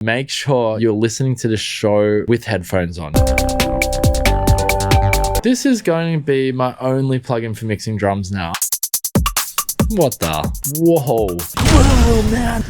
Make sure you're listening to the show with headphones on. This is going to be my only plugin for mixing drums now. What the? Whoa, man.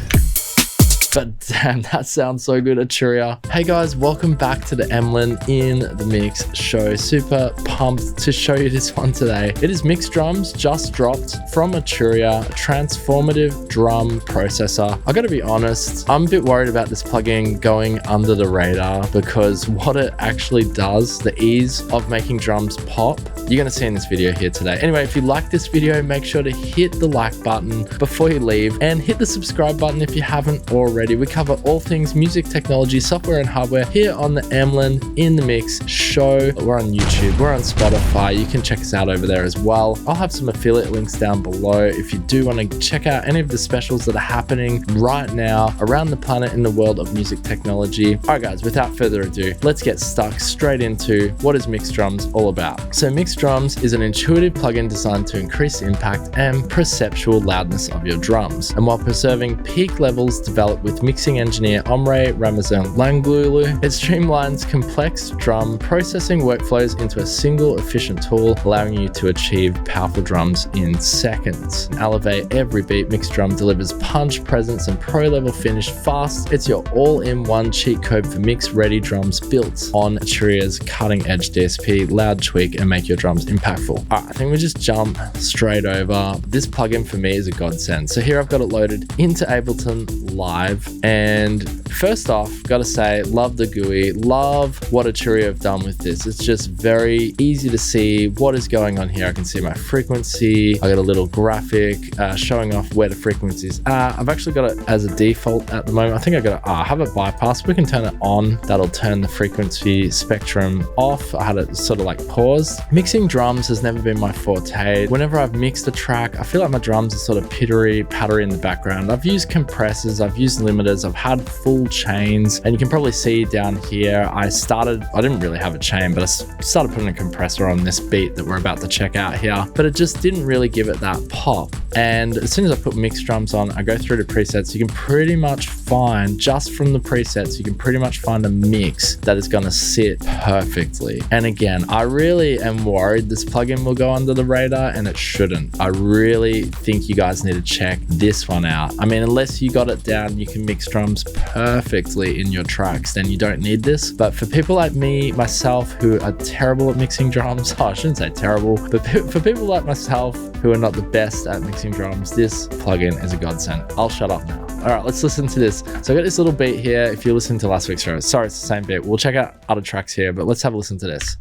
But damn, that sounds so good, Arturia. Hey guys, welcome back to the Emlyn in the Mix show. Super pumped to show you this one today. It is mixed drums just dropped from Arturia, a transformative drum processor. I gotta be honest, I'm a bit worried about this plugin going under the radar because what it actually does, the ease of making drums pop, you're gonna see in this video here today. Anyway, if you like this video, make sure to hit the like button before you leave and hit the subscribe button if you haven't already. We cover all things music, technology, software, and hardware here on the Emlyn in the Mix show. We're on YouTube, we're on Spotify. You can check us out over there as well. I'll have some affiliate links down below if you do want to check out any of the specials that are happening right now around the planet in the world of music technology. All right, guys, without further ado, let's get stuck straight into what is mixed drums all about. So mixed drums is an intuitive plugin designed to increase impact and perceptual loudness of your drums, and while preserving peak levels developed with mixing engineer Omre Ramazan Langlulu, it streamlines complex drum processing workflows into a single efficient tool, allowing you to achieve powerful drums in seconds. Elevate every beat. Mixed drum delivers punch, presence, and pro level finish fast. It's your all-in-one cheat code for mix-ready drums built on Arturia's cutting-edge DSP, loud tweak, and make your drums impactful. All right, I think we just jump straight over. This plugin for me is a godsend. So here I've got it loaded into Ableton Live. And first off, gotta say, love the GUI, love what Arturia have done with this. It's just very easy to see what is going on here. I can see my frequency. I got a little graphic showing off where the frequencies are. I've actually got it as a default at the moment. I think I have it bypassed. We can turn it on. That'll turn the frequency spectrum off. I had it sort of like paused. Mixing drums has never been my forte. Whenever I've mixed a track, I feel like my drums are sort of pattery in the background. I've used compressors, I've used limiters, I've had full chains, and you can probably see down here, I didn't really have a chain, but I started putting a compressor on this beat that we're about to check out here, but it just didn't really give it that pop. And as soon as I put mixed drums on, I go through the presets, you can pretty much find, just from the presets, you can pretty much find a mix that is going to sit perfectly. And again, I really am worried this plugin will go under the radar, and it shouldn't. I really think you guys need to check this one out. I mean, unless you got it down, you can mix drums perfectly in your tracks, then you don't need this. But for people like me, myself, who are terrible at mixing drums, I shouldn't say terrible, but for people like myself who are not the best at mixing drums, this plugin is a godsend. I'll shut up now. All right, let's listen to this. So I got this little beat here. If you listen to last week's show, sorry, it's the same beat. We'll check out other tracks here, but let's have a listen to this.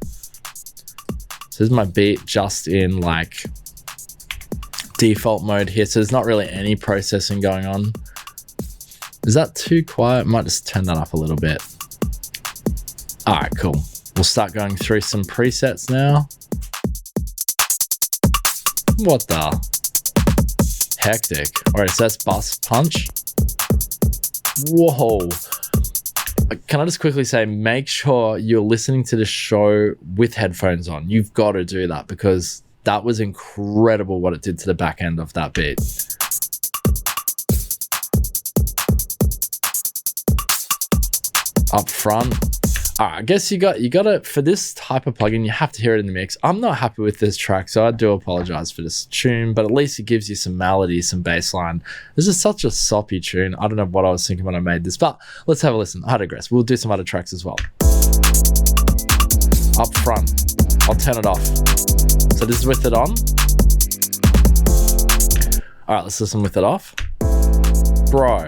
So this is my beat just in like default mode here. So there's not really any processing going on. Is that too quiet? Might just turn that up a little bit. All right, cool. We'll start going through some presets now. What the? Hectic. All right, so that's bus punch. Whoa. Can I just quickly say, make sure you're listening to the show with headphones on. You've got to do that because that was incredible what it did to the back end of that beat. Up front. All right, I guess you got it for this type of plugin. You have to hear it in the mix. I'm not happy with this track, so I do apologize for this tune, but at least it gives you some melody, some bass line. This is such a soppy tune. I don't know what I was thinking when I made this, but let's have a listen. I digress. We'll do some other tracks as well. Up front, I'll turn it off. So this is with it on. All right, let's listen with it off. Bro.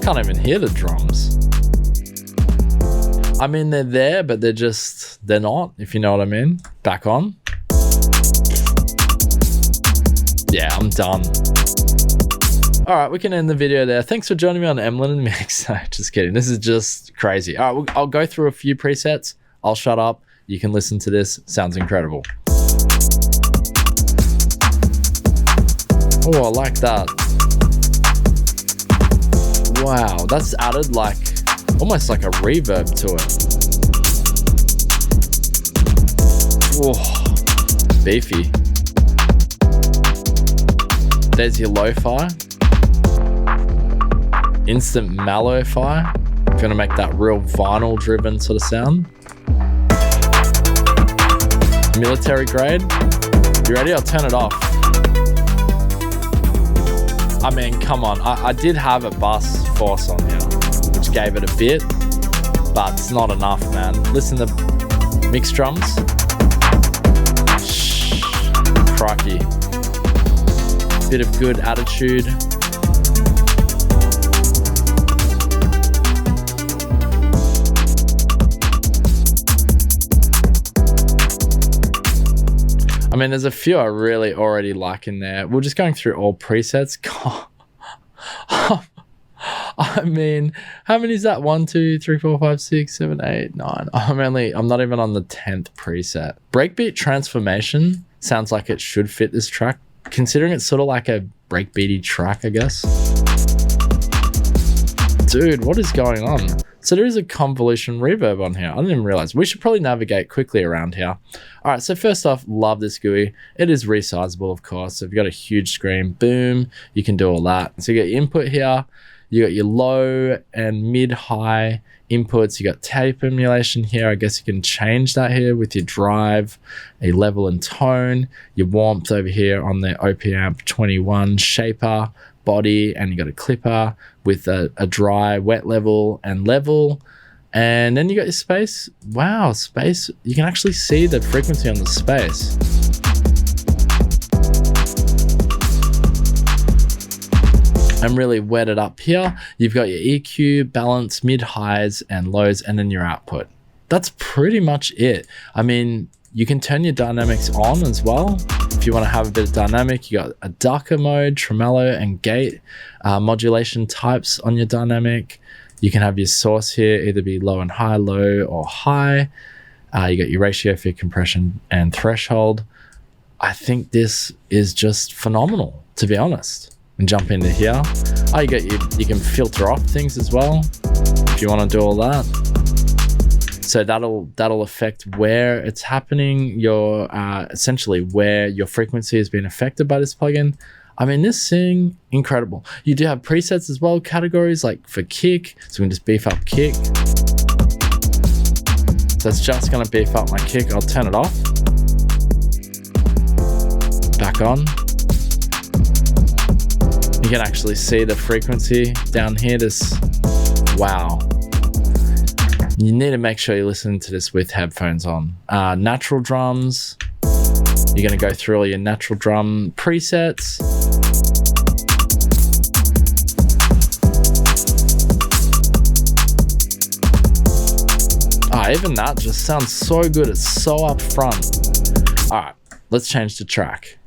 Can't even hear the drums. I mean, they're there, but they're not, if you know what I mean. Back on. Yeah, I'm done. All right, we can end the video there. Thanks for joining me on Emlyn in the Mix. Just kidding. This is just crazy. All right, I'll go through a few presets. I'll shut up. You can listen to this. Sounds incredible. Oh, I like that. Wow, that's added like almost like a reverb to it. Oh, beefy. There's your lo-fi. instant mallow-fi. Gonna make that real vinyl driven sort of sound. Military grade. You ready? I'll turn it off. I mean, come on. I did have a bass force on here, which gave it a bit, but it's not enough, man. Listen to mixed drums. Shh. Crikey. Bit of good attitude. I mean, there's a few I really already like in there. We're just going through all presets. I mean, how many is that? 1, 2, 3, 4, 5, 6, 7, 8, 9. I'm not even on the 10th preset. Breakbeat transformation sounds like it should fit this track, considering it's sort of like a breakbeaty track, I guess. Dude, what is going on? So there is a convolution reverb on here. I didn't even realize. We should probably navigate quickly around here. All right, so first off, love this GUI. It is resizable, of course. So if you've got a huge screen, boom, you can do all that. So you got your input here. You got your low and mid-high inputs. You got tape emulation here. I guess you can change that here with your drive, a level and tone, your warmth over here on the OP-Amp 21 shaper, body, and you got a clipper with a dry, wet level and level. And then you got your space. Wow, space. You can actually see the frequency on the space. And really wet it up here. You've got your EQ, balance, mid-highs and lows, and then your output. That's pretty much it. I mean, you can turn your dynamics on as well. If you want to have a bit of dynamic, you got a darker mode, tremolo and gate modulation types on your dynamic. You can have your source here either be low and high, low or high. You got your ratio for compression and threshold. I think this is just phenomenal, to be honest. And jump into here. Oh, you can filter off things as well if you want to do all that. So that'll affect where it's happening, your essentially where your frequency has been affected by this plugin. I mean, this thing, incredible. You do have presets as well, categories like for kick, so we can just beef up kick. So it's just gonna beef up my kick. I'll turn it off. Back on. You can actually see the frequency down here. Wow. You need to make sure you listen to this with headphones on. Natural drums. You're going to go through all your natural drum presets. Even that just sounds so good. It's so up front. All right, let's change the track.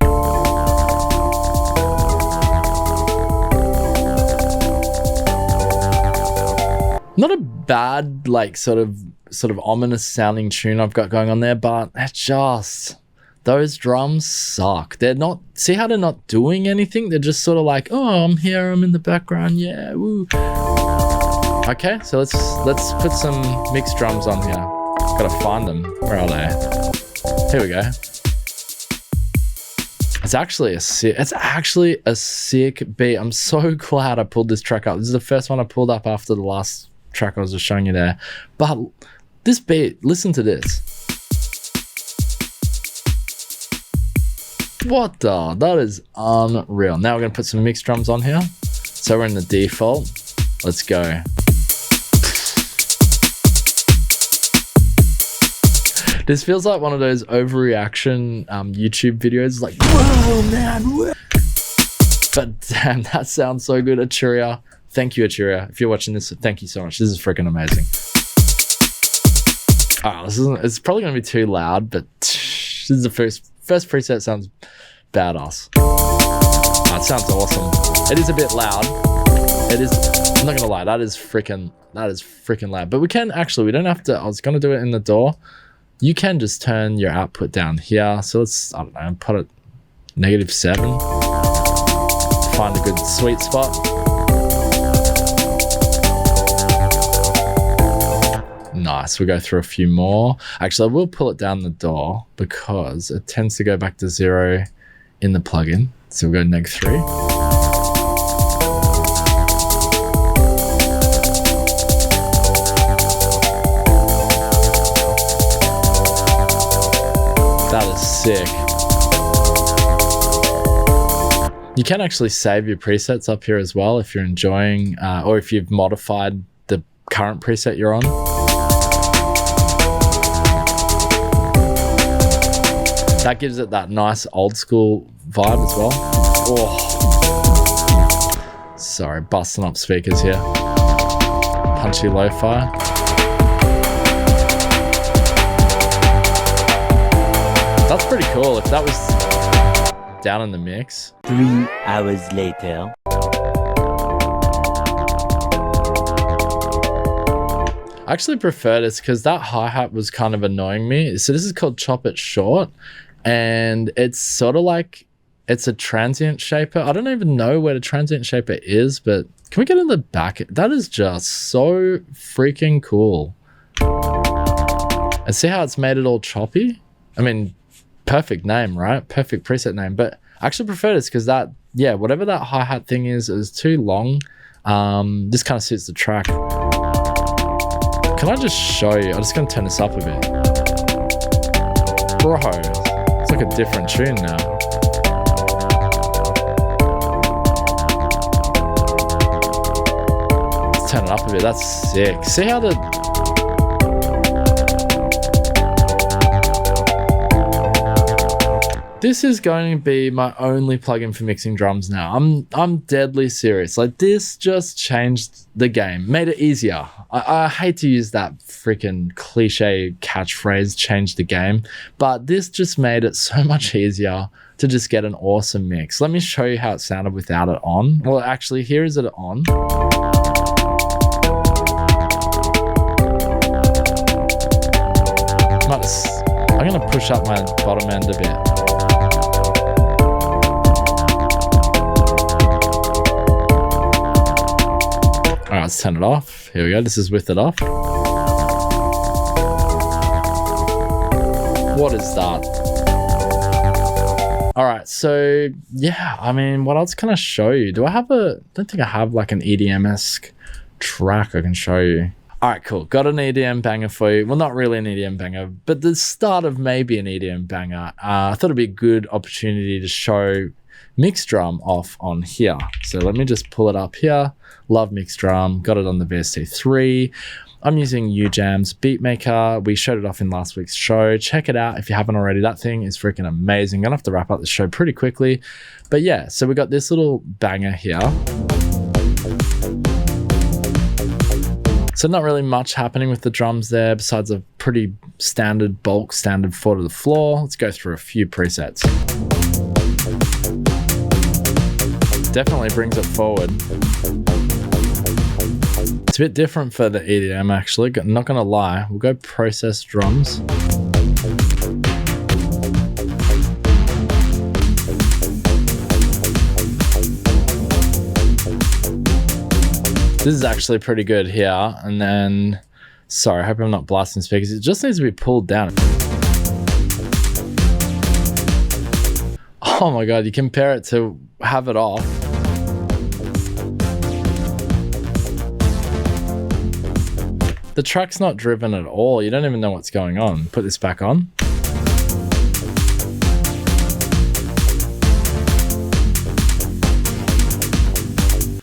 Not a bad, like, sort of ominous sounding tune I've got going on there, but those drums suck. They're not, see how they're not doing anything? They're just sort of like, oh, I'm here, I'm in the background, yeah, woo. Okay, so let's put some mixed drums on here. Gotta find them. Where are they? Here we go. It's actually a sick beat. I'm so glad I pulled this track up. This is the first one I pulled up after the last track I was just showing you there. But this beat, listen to this. What the? That is unreal. Now we're gonna put some mixed drums on here. So we're in the default. Let's go. This feels like one of those overreaction YouTube videos, like, whoa, man, whoa. But damn, that sounds so good, Arturia. Thank you, Arturia. If you're watching this, thank you so much. This is freaking amazing. It's probably going to be too loud, but this is the first preset. Sounds badass. It sounds awesome. It is a bit loud. It is, I'm not going to lie, that is freaking loud. But we don't have to, I was going to do it in the DAW. You can just turn your output down here. So let's, I don't know, put it -7. Find a good sweet spot. Nice, we'll go through a few more. Actually, I will pull it down the DAW because it tends to go back to 0 in the plugin. So we'll go -3. sick. You can actually save your presets up here as well if you're enjoying, or if you've modified the current preset you're on. That gives it that nice old school vibe as well. Oh. Sorry, busting up speakers here. Punchy lo-fi. That's pretty cool. If that was down in the mix. 3 hours later. I actually prefer this because that hi-hat was kind of annoying me. So this is called Chop It Short, and it's sort of like, it's a transient shaper. I don't even know where the transient shaper is, but can we get in the back? That is just so freaking cool. And see how it's made it all choppy? I mean, perfect name, right? Perfect preset name. But I actually prefer this because that, yeah, whatever that hi-hat thing is too long. This kind of suits the track. Can I just show you? I'm just going to turn this up a bit. Bro, it's like a different tune now. Let's turn it up a bit. That's sick. See how the... This is going to be my only plugin for mixing drums now. I'm deadly serious. Like, this just changed the game, made it easier. I hate to use that freaking cliche catchphrase, change the game, but this just made it so much easier to just get an awesome mix. Let me show you how it sounded without it on. Well, actually, here is it on. I'm gonna push up my bottom end a bit. Alright, let's turn it off. Here we go. This is with it off. What is that? Alright, so yeah, I mean, what else can I show you? I don't think I have like an EDM-esque track I can show you. Alright, cool. Got an EDM banger for you. Well, not really an EDM banger, but the start of maybe an EDM banger. I thought it'd be a good opportunity to show mixed drum off on here. So let me just pull it up here. Love mixed drum. Got it on the VST3. I'm using UJam's Beatmaker. We showed it off in last week's show. Check it out if you haven't already. That thing is freaking amazing. I'm gonna have to wrap up the show pretty quickly. But yeah, so we got this little banger here. So not really much happening with the drums there besides a pretty standard bulk, standard 4 to the floor. Let's go through a few presets. Definitely brings it forward. It's a bit different for the EDM actually, I'm not gonna lie. We'll go process drums. This is actually pretty good here. And then, sorry, I hope I'm not blasting speakers. It just needs to be pulled down. Oh my God, you compare it to have it off. The track's not driven at all. You don't even know what's going on. Put this back on.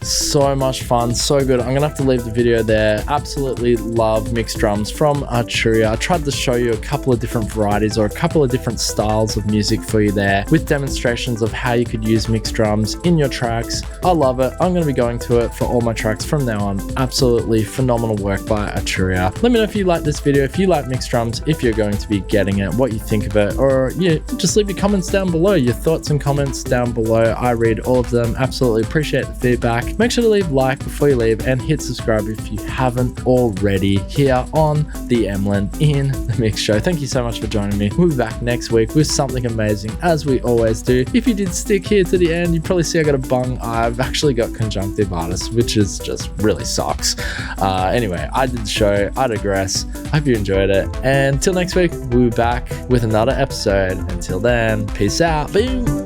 So much fun, so good. I'm gonna have to leave the video there. Absolutely love mixed drums from Arturia. I tried to show you a couple of different varieties or a couple of different styles of music for you there with demonstrations of how you could use mixed drums in your tracks. I love it. I'm gonna be going to it for all my tracks from now on. Absolutely phenomenal work by Arturia. Let me know if you like this video, if you like mixed drums, if you're going to be getting it, what you think of it, or yeah, just leave your comments down below, your thoughts and comments down below. I read all of them. Absolutely appreciate the feedback. Make sure to leave a like before you leave and hit subscribe if you haven't already here on the Emlyn in the Mix Show. Thank you so much for joining me. We'll be back next week with something amazing as we always do. If you did stick here to the end, you probably see I got a bung. I've actually got conjunctivitis, which is just really sucks. Anyway, I did the show. I digress. I hope you enjoyed it. And until next week, we'll be back with another episode. Until then, peace out. Boom.